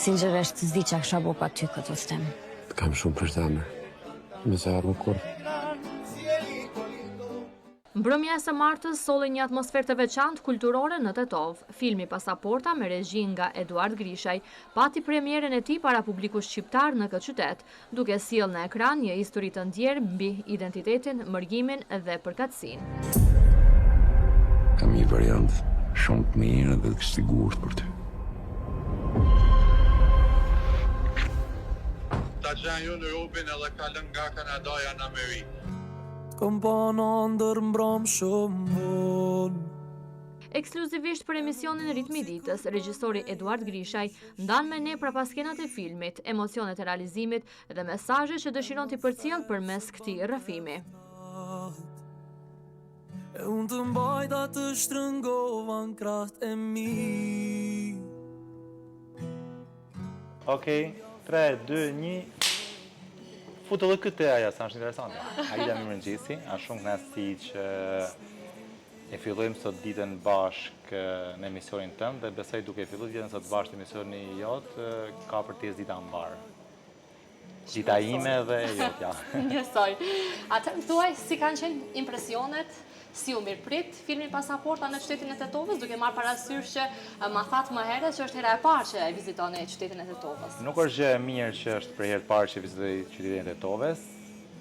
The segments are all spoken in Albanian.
Sinqerisht, s'di çka kisha bo pa ty këtë stem. Të kam shumë për zemër. Nëse arru kur. Mbrëmja e së martës solli një atmosferë të veçantë kulturore në Tetov. Filmi Pasaporta me regji nga Eduard Grishaj pati premierën e tij para publikut shqiptar në këtë qytet, duke sjellë në ekran një histori të ndjerë mbi identitetin, mërgimin dhe përkatësinë. Kam një variant shumë të mirë dhe të sigurt për ty. Ta gjenë ju në Europën edhe kalën nga Kanadaja në Amerikë. Kom pa në ndër mbram shumë. Ekskluzivisht për emisionin Ritmi i ditës, regjisori Eduard Grishaj ndan me ne prapaskenat e filmit, emocionet e realizimit dhe mesazhet që dëshiron t'i përcjell përmes këtij rrëfimi. E unë të mbajta të shtrëngova në krahët e mi. Okej, 3, 2, 1. Futë edhe këtë aja, sa është interesante. Aida Mirëngjesi, është shumë kënaqësi që e fillojmë sot ditën bashkë në emisionin tënd dhe besoj duke filluar ditën sot bashkë në emisionin jot, ka për të dita mbar. Dita ime dhe jot, ja. Njësoj. Atë më thuaj si kanë qenë impresionet, si u mirëprit filmi Pasaporta në qytetin e Tetovës, duke marrë parasysh që ma thatë më herët që është hera e parë që e vizitoni qytetin e Tetovës. Nuk është gjë e mirë që është për herë të parë që vizitoj qytetin e Tetovës.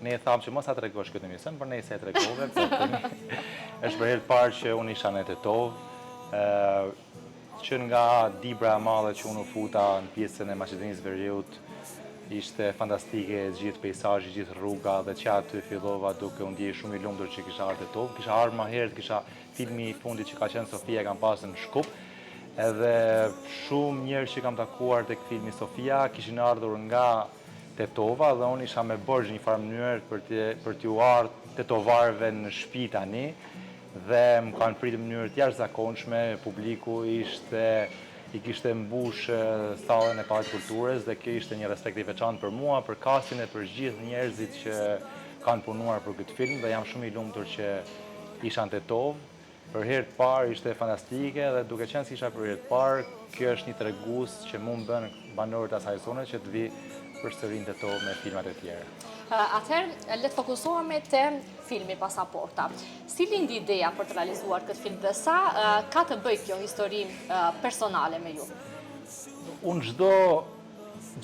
Ne e thamë që mos ta tregosh këtë emision, por ne se e tregove, është për herë të parë që unë isha në Tetovë, që nga Dibra e Madhe që unë u futa në pjesën e Maqedonisë Veriut, ishte fantastike gjithë peizazhi, gjithë rruga dhe që aty fillova duke u ndjej shumë i lumtur që kisha ardhur te Tetovë. Kisha ardhur më herët, kisha filmi i fundit që ka qenë Sofia kam pasur në Shkup. Edhe shumë njerëz që kam takuar tek filmi Sofia kishin ardhur nga Tetova dhe unë isha me borxh një farë mënyrë për t'u ardhur tetovarëve në shtëpi tani dhe më kanë pritur në mënyrë të jashtëzakonshme, publiku i kishte mbush sallën e Pallatit të Kulturës dhe kjo ishte një respekt i veçantë për mua, për kastin e për gjithë njerëzit që kanë punuar për këtë film dhe jam shumë i lumtur që isha në Tetovë. Për herë të parë ishte fantastike dhe duke qenë se isha për herë të parë, kjo është një tregues që mund bën banorët e asaj zone që të vi përsëri në Tetovë me filmat e tjera. Atëherë, le të fokusohemi te filmi Pasaporta. Si lindi ideja për të realizuar këtë film dhe sa ka të bëjë kjo histori personale me ju? Unë çdo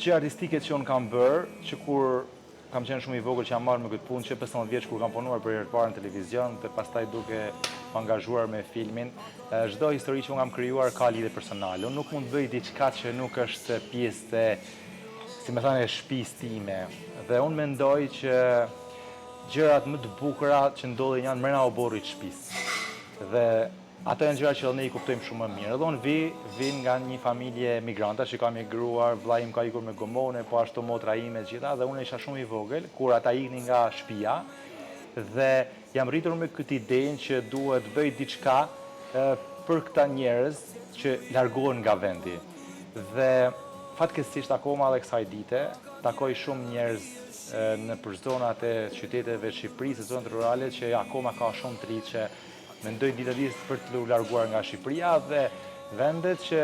gjë artistike që unë kam bërë, që kur kam qenë shumë i vogël që jam marrë me këtë punë, që 15 vjeç kur kam punuar për herë të parë në televizion dhe pastaj duke angazhuar me filmin, çdo histori që unë kam krijuar ka lidhje personale. Unë nuk mund të bëj diçka që nuk është pjesë e, si më thënë, e shtëpisë time. Dhe unë mendoj që gjërat më të bukura që ndodhin janë mrena oborrit të shtëpisë. Dhe ato janë gjëra që ne i kuptojmë shumë më mirë. Edhe unë vi nga një familje migranta që ka migruar, vllai im ka ikur me gomone, po ashtu motra ime e gjitha, dhe unë isha shumë i vogël kur ata iknin nga shtëpia dhe jam rritur me këtë idenë që duhet bëj diçka për këta njerëz që largohen nga vendi. Dhe fatkeqësisht akoma edhe kësaj dite takoj shumë njerëz në për zonat e qyteteve të Shqipërisë, zonat rurale që akoma ka shumë të rinj që mendojnë ditëdijës për të larguar nga Shqipëria dhe vendet që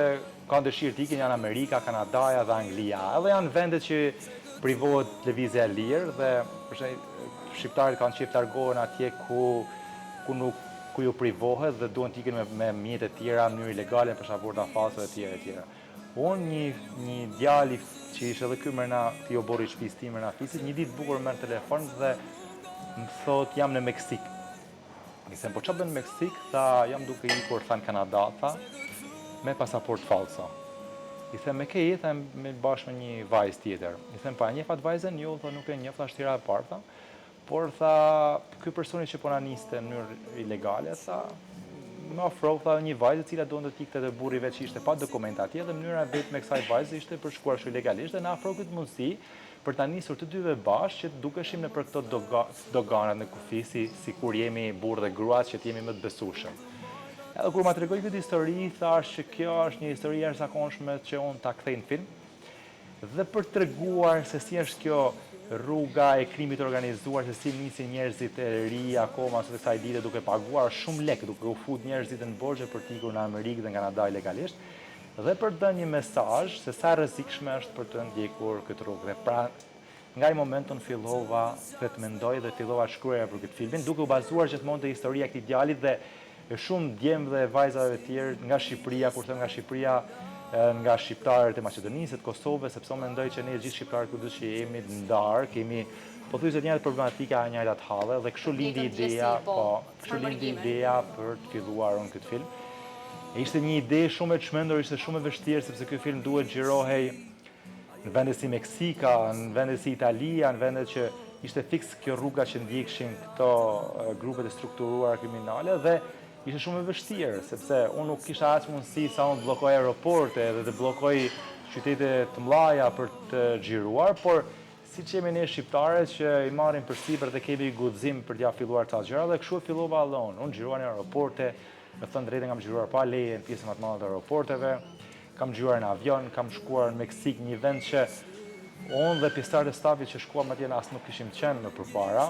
kanë dëshirë të ikin janë Amerika, Kanadaja dhe Anglia. Edhe janë vendet që privohet lëvizja e lirë dhe shqiptarët kanë qejf të largohen atje ku ju privohet dhe duhen të ikin me mjete të tjera në mënyrë ilegale, pasaporta false e tjera. Unë një djali që ishte edhe ky mrena ti oborrit shtëpisë tim mrena fisit, një ditë bukur merr telefon dhe më thot jam në Meksik. I them po çfarë bën në Meksik? Tha jam duke ikur than Kanada, tha, me pasaport falso. I them me ke jetë me bashkë me një vajzë tjetër. I them pa njeh fat vajzën, jo, tha nuk e njeh, tha shtira e parë, tha. Por tha ky personi që po na niste në mënyrë ilegale, tha më ofroi tha një vajzë e cila donte të ikte te burri veç ishte pa dokumenta atje dhe mënyra e vetme e kësaj vajze ishte për shkuar ilegalisht dhe na ofroi këtë mundësi për ta nisur të dyve bashkë që dukeshim në për këto doganat në kufi sikur jemi burrë dhe grua që të jemi më të besueshëm. Edhe kur ma tregoi këtë histori, thash që kjo është një histori e jashtëzakonshme që unë ta kthej në film dhe për të treguar se si është kjo rruga e krimit organizuar, se si nisin njerëzit e ri akoma sot kësaj dite duke paguar shumë lekë, duke u fut njerëzit në borxhe për të ikur në Amerikë dhe në Kanada ilegalisht. dhe për të dhënë një mesazh se sa rrezikshme është për të ndjekur këtë rrugë. Dhe pra, nga i momentin fillova të mendoj dhe fillova shkruaja për këtë filmin, duke u bazuar gjithmonë te historia e këtij djalit dhe shumë djemë dhe vajzave të tjerë nga Shqipëria, kur them nga Shqipëria, nga shqiptarët e Maqedonisë, të Kosovës, sepse unë mendoj që ne gjithë shqiptarët kudo që jemi të ndarë, kemi pothuajse të njëjtat problematika e njëjtat halle dhe kështu lindi ideja, për të filluar unë këtë film. E ishte një ide shumë e çmendur, ishte shumë e vështirë sepse ky film duhet xhirohej në vende si Meksika, në vende si Italia, në vende që ishte fiks kjo rruga që ndjekshin këto grupet e strukturuara kriminale dhe ishte shumë e vështirë, sepse unë nuk kisha as mundësi sa unë të bllokoj aeroporte dhe të bllokoj qytete të mëdha për të xhiruar, por siç jemi ne shqiptarët që i marrin përsipër dhe kemi guxim për t'ja filluar ta gjëra dhe kështu e fillova alone. Unë xhiruar në aeroporte, me thënë drejtën kam xhiruar pa leje në pjesën më të madhe të aeroporteve, kam xhiruar në avion, kam shkuar në Meksik, një vend që unë dhe pjesëtarët e stafit që shkuam atje as nuk kishim qenë më përpara,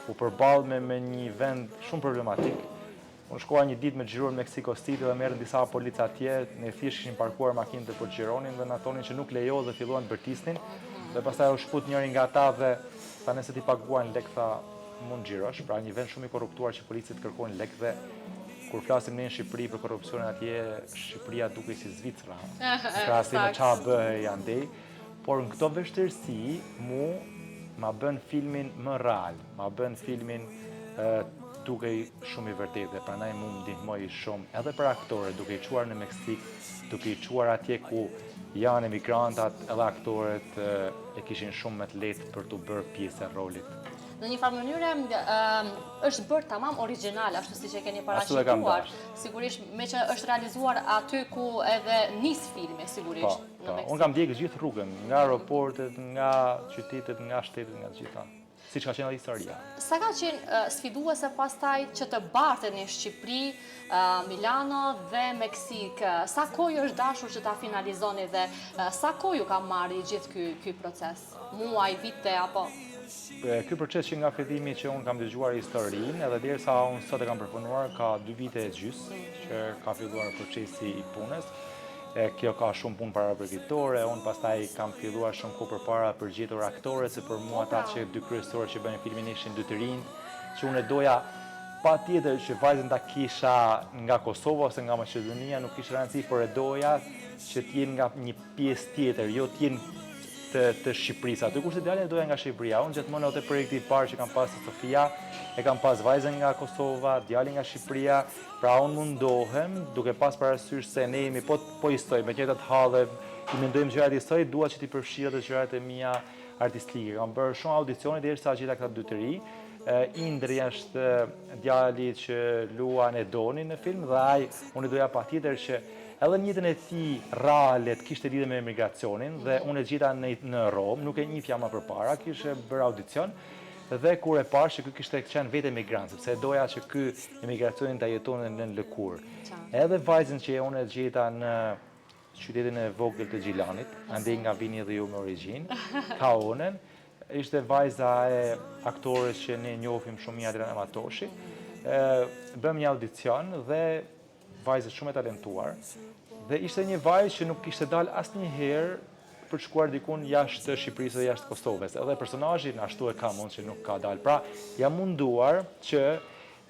u përballëm me një vend shumë problematik. Unë shkova një ditë me xhiruar në Mexico City dhe merrën disa polica atje, ne thjesht kishin parkuar makinët për xhironin dhe na thonin që nuk lejohet dhe filluan të bërtisnin. Dhe pastaj u shput njëri nga ata dhe tha nëse ti paguan lek tha mund xhirosh, pra një vend shumë i korruptuar që policit kërkojnë lek dhe kur flasim ne në Shqipëri për korrupsionin atje, Shqipëria dukej si Zvicra. Krahasim me çfarë bëhej andej, por në këto vështirësi ma bën filmin më real, ma bën filmin dukej shumë i vërtetë dhe prandaj më ndihmoi shumë edhe për aktorët duke i çuar në Meksik, duke i çuar atje ku janë emigrantat, edhe aktorët e kishin shumë më të lehtë për të bërë pjesë e rolit. Në një farë mënyrë është bërë tamam origjinal, ashtu siç e keni paraqituar. Sigurisht me që është realizuar aty ku edhe nis filmi, sigurisht. Unë kam ndjekur gjithë rrugën, nga aeroportet, nga qytetet, nga shtetet, nga gjitha. Siç ka qenë historia. Sa ka qenë sfiduese pastaj që të barteni në Shqipëri, Milano dhe Meksik? Sa kohë është dashur që ta finalizoni dhe sa kohë ju ka marrë gjithë ky proces? Muaj, vite apo? Ky proces që nga fillimi që unë kam dëgjuar historinë, edhe derisa unë sot e kam përpunuar, ka 2 vite e gjys që ka filluar procesi i punës. Kjo ka shumë punë para përgjigjore, unë pastaj kam filluar shumë kohë përpara për gjetur aktore, se për mua ata që 2 kryesorë që bënin filmin ishin 2 të rinj, që unë e doja patjetër që vajzën ta kisha nga Kosova ose nga Maqedonia, nuk kishte rëndësi, por e doja që të jenë nga një pjesë tjetër, jo të jenë të Shqipërisë. Aty kurse djalin e doja nga Shqipëria. Unë gjithmonë edhe projekti i parë që kam pas te Sofia, e kam pas vajzën nga Kosova, djalin nga Shqipëria, pra unë mundohem duke pas parasysh se ne jemi po histori me njëjtat halle, i mendojmë gjërat e histori, dua që t'i përfshirë edhe gjërat e mia artistike. Kam bërë shumë audicione derisa gjeta këta 2 të ri. Indri është djali që luan e Donin në film dhe ai unë doja patjetër që edhe në jetën e tij reale kishte lidhje me emigracionin dhe unë e gjeta në Rom, nuk e njihja më përpara, kishte bërë audicion dhe kur e pash që ky kishte qenë vetë emigrant, sepse doja që ky emigracionin ta jetonte në lëkurë. Edhe vajzën që unë e gjeta në qytetin e vogël të Gjilanit, andej nga vini dhe ju me origjinë, Kaonën, ishte vajza e aktores që ne njohim shumë mirë, Adriana Matoshi. Bëm një audicion dhe vajzë shumë e talentuar dhe ishte një vajzë që nuk kishte dalë asnjëherë për të shkuar dikun jashtë Shqipërisë dhe jashtë Kosovës. Edhe personazhi ashtu e ka mund që nuk ka dalë. Pra, jam munduar që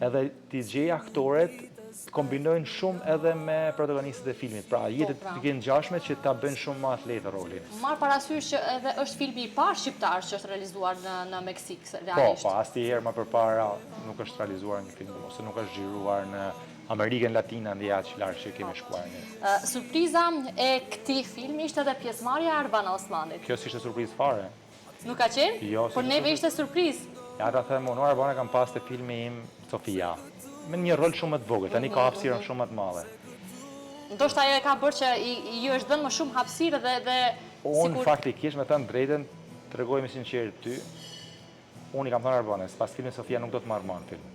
edhe t'i gjej aktorët të kombinojnë shumë edhe me protagonistët e filmit. Pra, jetët të kenë ngjashme që ta bëjnë shumë më të lehtë rolin. Marr parasysh që edhe është filmi i parë shqiptar që është realizuar në Meksik, realisht. Po, asnjëherë më përpara nuk është realizuar një film ose nuk është xhiruar në Amerikën Latina dhe aq larg që kemi shkuar ne. Surpriza e këtij filmi ishte edhe pjesëmarrja e Arbana Osmanit. Kjo s'ishte surprizë fare. Nuk ka qenë? Jo, por neve ishte surprizë. Ja ta them, unë Arbana kam pas te filmi im Sofia. Me një rol shumë më të vogël, tani ka hapësirën shumë më të madhe. Ndoshta ajo e ka bërë që ju është dhënë më shumë hapësirë dhe unë faktikisht me thënë drejtën, tregoj me sinqeritet ty, unë i kam thënë Arbanës, pas filmit Sofia nuk do të marr më në film.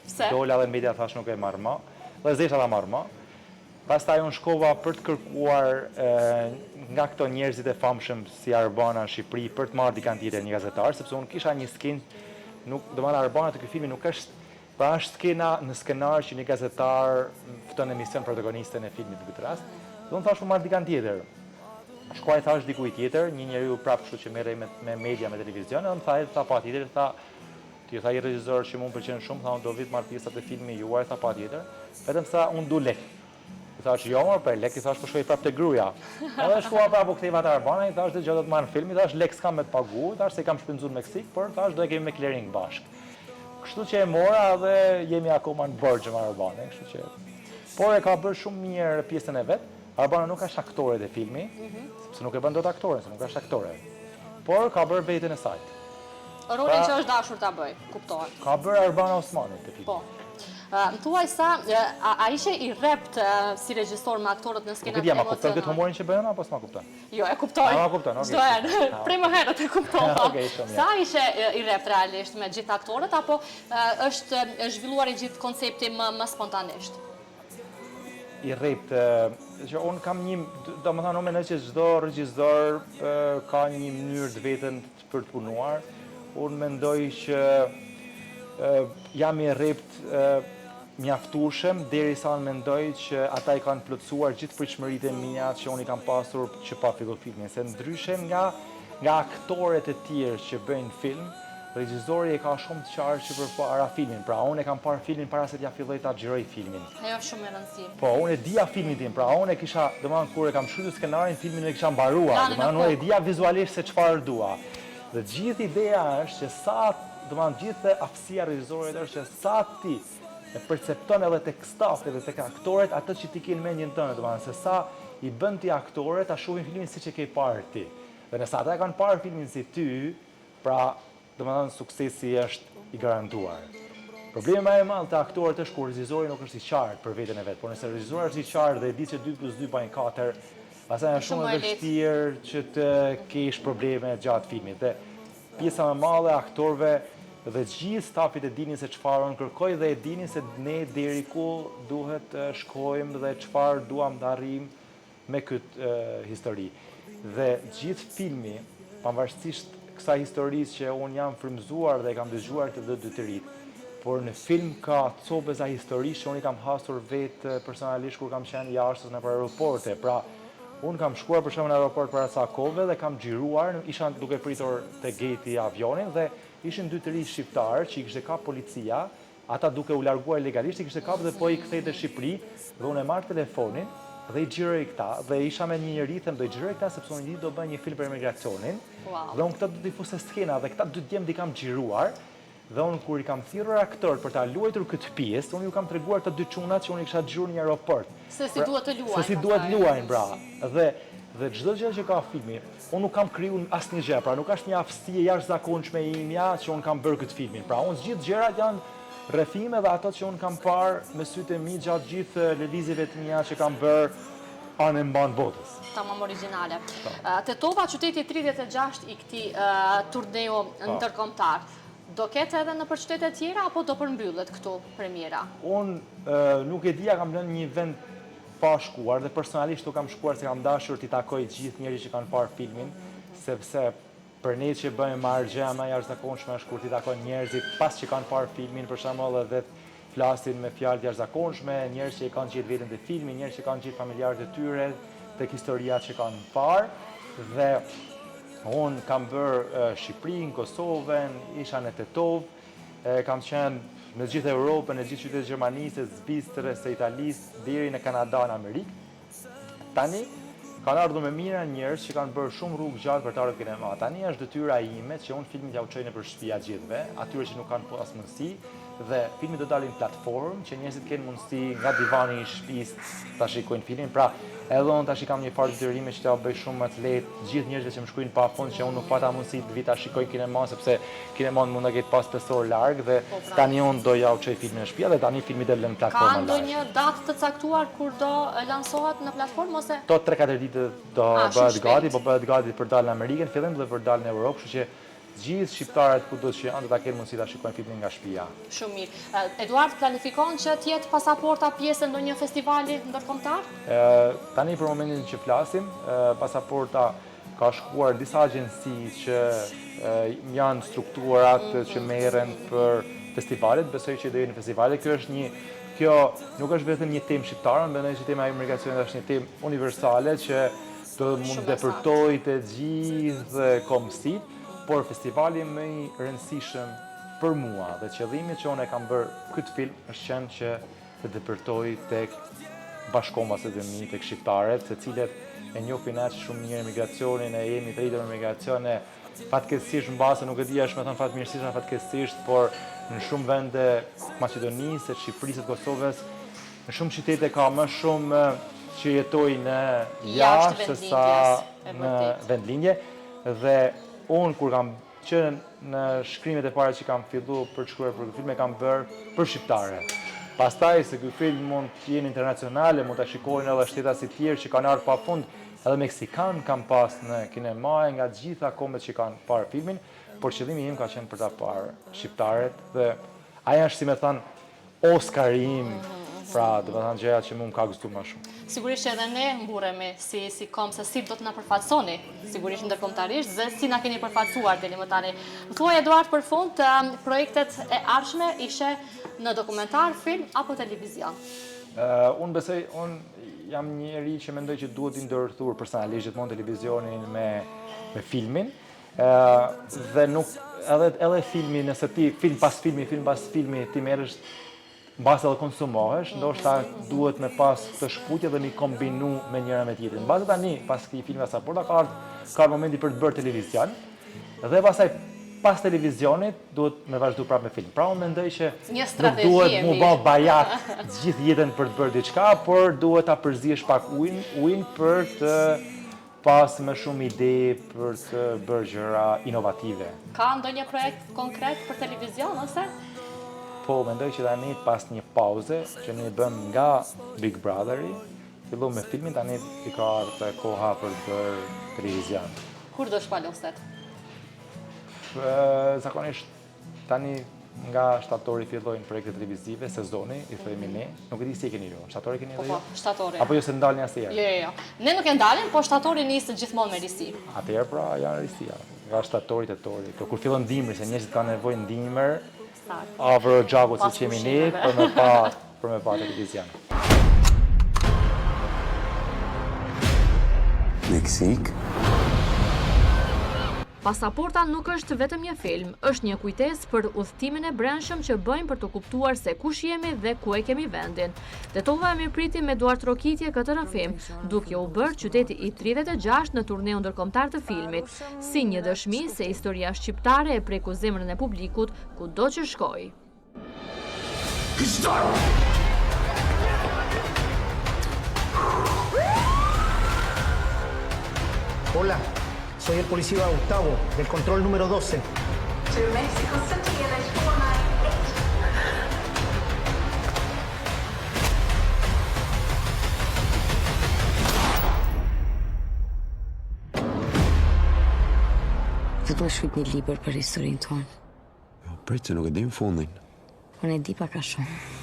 Pse? Dola dhe media thash nuk e marr më. Dhe zesha ta marr më. Pastaj unë shkova për të kërkuar nga këto njerëzit e famshëm si Arbana në Shqipëri për të marrë dikant tjetër një gazetar, sepse unë kisha një skenë, do të Arbana të ky filmi nuk është, pra është skena në skenar që një gazetar fton emision protagonistën e filmit në këtë rast. Do në thash po marr dikan tjetër. Shkoj thash dikujt tjetër, një njeriu prapë kështu që merrej me media, me televizion, edhe më tha patjetër, tha ti tha i regjisor që mua më pëlqen shumë, tha unë do vit marr pjesë të filmi juaj, tha patjetër. Vetëm sa unë du lek. I thash jo, për lek, i thash po shkoj prapë te gruaja. Edhe shkova prapë u ktheva te Arbana, i thash dhe gjë do të marr film, i thash lek s'kam me të pagu, i thash se kam shpenzuar në Meksik, por thash do e kemi me clearing bashk. Kështu që e mora dhe jemi akoma në borxhe me Arbanën, kështu që. Por e ka bërë shumë mirë pjesën e vet. Arbana nuk është aktore të filmi, sepse nuk e bën dot aktore, se nuk është aktore. Por ka bërë veten e saj. Rolin që është dashur ta bëj, kuptohet. Ka bërë Arbana Osmani të filmi. Po. Më thuaj sa, a ishe i rept si regjisor me aktorët në skenat emocionale? Nuk e di, ma kupton këtë humorin që bëjnë apo s'ma kupton? Jo, e kuptoj. Ma kupton, okej. Çdo herë, prej më herët e kuptova. Okej, shumë mirë. Sa ishe i rept realisht me gjithë aktorët apo është zhvilluar i gjithë koncepti më spontanisht? I rrept, që unë kam një, do më thënë, unë mendoj që çdo regjisor ka një mënyrë të vetën për të punuar. Unë mendoj që jam i rrept mjaftueshëm derisa unë mendoj që ata i kanë plotësuar gjithë pritshmëritë e mia që unë i kam pasur që pa filluar filmin, se ndryshe nga aktorët e tjerë që bëjnë film, regjizori e ka shumë të qartë që përpara filmin. Pra unë e kam parë filmin para se t'ja filloj ta xhiroj filmin. Ajo është shumë e rëndësishme. Po, unë e dija filmin tim, pra unë e kisha, domethënë kur e kam shkruar skenarin, filmin e kisha mbaruar, domethënë unë e dija vizualisht se çfarë dua. Dhe gjithë ideja është që sa, domethënë gjithë aftësia e regjisorit është që sa ti e percepton edhe tek stafi edhe tek aktorët atë që ti ke në mendjen tënde, domethënë se sa i bën ti aktorët ta shohin filmin siç e ke parë ti. Dhe nëse ata e kanë parë filmin si ty, pra domethënë suksesi është i garantuar. Problemi më i madh te aktorët është kur regjizori nuk është i qartë për veten e vet, por nëse regjizori është i qartë dhe e di se 2+2 bën 4, pastaj është shumë e vështirë që të kesh probleme gjatë filmit. Dhe pjesa më e madhe e aktorëve dhe gjithë stafit e dinin se çfarë unë kërkoj dhe e dinin se ne deri ku duhet të shkojmë dhe çfarë duam të arrijmë me këtë histori. Dhe gjithë filmi, pavarësisht kësaj historisë që unë jam frymëzuar dhe kam dëgjuar të dy të rit, por në film ka copëza historisë që unë i kam hasur vetë personalisht kur kam qenë jashtë në aeroporte. Pra, unë kam shkuar për shembull në aeroport para ca kohëve dhe kam xhiruar, isha duke pritur te geti i avionit dhe ishin dy të rinj shqiptarë që i kishte kap policia, ata duke u larguar legalisht, i kishte kap dhe po i kthej në Shqipëri dhe unë e marr telefonin dhe i xhiroj këta dhe isha me një njerëz them do i xhiroj këta sepse unë do bëj një film për emigracionin. Dhe unë këta do t'i fusë skena dhe këta dy djemë i kam xhiruar dhe unë kur i kam thirrur aktorët për ta luajtur këtë pjesë, unë ju kam treguar të dy çunat që unë i kisha xhiruar në aeroport. Se si duhet të luajnë. Se si duhet luajnë, bra. Dhe çdo gjë që ka filmi, unë nuk kam kriju asnjë gjë, pra nuk është një aftësi e jashtëzakonshme imja që unë kam bërë këtë filmin. Pra unë gjithë gjërat janë rrethime dhe ato që unë kam parë me sytë e mi gjatë gjithë lëvizjeve të mia që kam bërë anë mban botës. Tamam origjinale. Tetova, qyteti 36 i këtij turneu ndërkombëtar. Do ketë edhe në për qytete tjera apo do përmbyllet këtu premiera? Unë nuk e dija, kam lënë një vend pa shkuar dhe personalisht u kam shkuar se kam dashur t'i takoj gjithë njerëzit që kanë parë filmin, sepse për ne që bëjmë argjeja më e jashtëzakonshme është kur t'i takojnë njerëzit pas që kanë parë filmin, për shembull edhe flasin me fjalë të jashtëzakonshme, njerëz që i kanë gjetur veten te filmi, njerëz që kanë gjetur familjarët e tyre tek historia që kanë parë dhe unë kam bërë Shqipërinë, Kosovën, isha në Tetov, kam qenë në gjithë Europën, në gjithë qytetet e Gjermanisë, Zvicrës, së Italisë, deri në Kanada, në Amerikë. Tani kanë ardhur me mira njerëz që kanë bërë shumë rrugë gjatë për të ardhur kinema. Tani është detyra ime që unë filmin t'ja u çoj nëpër shtëpia gjithëve, atyre që nuk kanë pas mundësi, dhe filmi do dalin platformë që njerëzit kenë mundësi nga divani i shtëpisë ta shikojnë filmin. Pra, edhe unë tash kam një farë detyrime që t'ja bëj shumë më të lehtë gjithë njerëzve që më shkruajnë pafund që unë nuk pata mundësi të vi ta shikoj kinema sepse kinema mund të ketë pas 5 orë larg dhe tani unë do ja u çoj filmin në shtëpi dhe tani filmi del në platformë. Ka ndonjë datë të caktuar kur do lansohet në platformë ose? Do 3-4 ditë do bëhet gati, po bëhet gati për dalë në Amerikën fillim dhe për dalë në Europë, kështu që gjithë shqiptarët kudo që janë do ta kenë mundësi ta shikojnë filmin nga shtëpia. Shumë mirë. Eduard planifikon që të jetë pasaporta pjesë ndonjë festivali ndërkombëtar? Tani për momentin që flasim, pasaporta ka shkuar disa agjenci që janë strukturat që merren për festivalet, besoj që do jenë festivale. Kjo është një kjo nuk është vetëm një temë shqiptare, mendoj që tema e emigracionit është një temë universale që do mund të depërtojë të gjithë kombësit, por festivali më i rëndësishëm për mua dhe qëllimi që unë e kam bërë këtë film është qenë që të depërtoj tek bashkombësit e mi, tek shqiptarët, se cilët e njohin aq shumë mirë emigracionin, e jemi të rritur në emigracion, fatkeqësisht mbase nuk e di është më thënë fatmirësisht apo fatkeqësisht, por në shumë vende Maqedonisë, Shqipërisë, Kosovës, në shumë qytete ka më shumë që jetojnë jashtë se sa në vendlindje dhe unë kur kam qenë në shkrimet e para që kam filluar për të shkruar për këtë film e kam bërë për shqiptare. Pastaj se ky film mund të jenë internacionale, mund ta shikojnë edhe shteta si tjerë që kanë ardhur pafund, edhe meksikan kam pas në kinema nga të gjitha kombet që kanë parë filmin, por qëllimi im ka qenë për ta parë shqiptarët dhe aja është si me thënë Oscari im, pra do të thënë gjëja që mua më ka gëzuar më shumë. Sigurisht që edhe ne mburremi si kom se si do të na përfaqësoni, sigurisht ndërkombëtarisht, dhe si na keni përfaqësuar deri më tani. Thuaj Eduard për fund, projektet e ardhshme ishe në dokumentar, film apo televizion? Unë besoj, unë jam njeri që mendoj që duhet i ndërthur personalisht gjithmonë televizionin me filmin, dhe nuk edhe filmi, nëse ti film pas filmi ti merresh mbas edhe konsumohesh, ndoshta duhet me pas këtë shkputje dhe mi kombinu me njëra me tjetrin. Mbas tani, pas këtij filmi Pasaporta ka momenti për të bërë televizion dhe pastaj pas televizionit duhet me vazhdu prapë me film. Pra unë mendoj që nuk duhet mu bë bajat gjithë jetën për të bërë diçka, por duhet ta përzihesh pak ujin për të pas më shumë ide për të bërë gjëra inovative. Ka ndonjë projekt konkret për televizion ose? Po, mendoj që tani pas një pauze që ne bëm nga Big Brotheri, fillu me filmin, tani i ka ardhur koha për të bërë televizion. Kur do shpaloset? Zakonisht tani nga shtatori fillojnë projekte televizive, sezoni, i themi ne. Nuk e di si e keni ju. Shtatori keni edhe ju? Po, shtatori. Apo ju se ndalni asnjëherë? Jo. Ne nuk e ndalim, po shtatori nisë gjithmonë me risi. Atëherë pra janë risia. Nga shtatori tetori. To kur fillon dimri, se njerëzit kanë nevojë ndimër, afër xhagut si qemi ne, për me pa televizion. Meksik. Pasaporta nuk është vetëm një film, është një kujtesë për udhëtimin e brendshëm që bëjmë për të kuptuar se kush jemi dhe ku e kemi vendin. Tetova e mirëpritim me Eduard Trokitje këtë rrëfim, duke u bërë qyteti i 36 në turneun ndërkombëtar të filmit, si një dëshmi se historia shqiptare e preku zemrën e publikut kudo që shkoi. Hola, soy el policía Gustavo, del control número 12. To Mexico City, LH498. Të do shkruaj një libër për historinë tonë. Prit se nuk e dim fundin. Unë e di pak a shumë.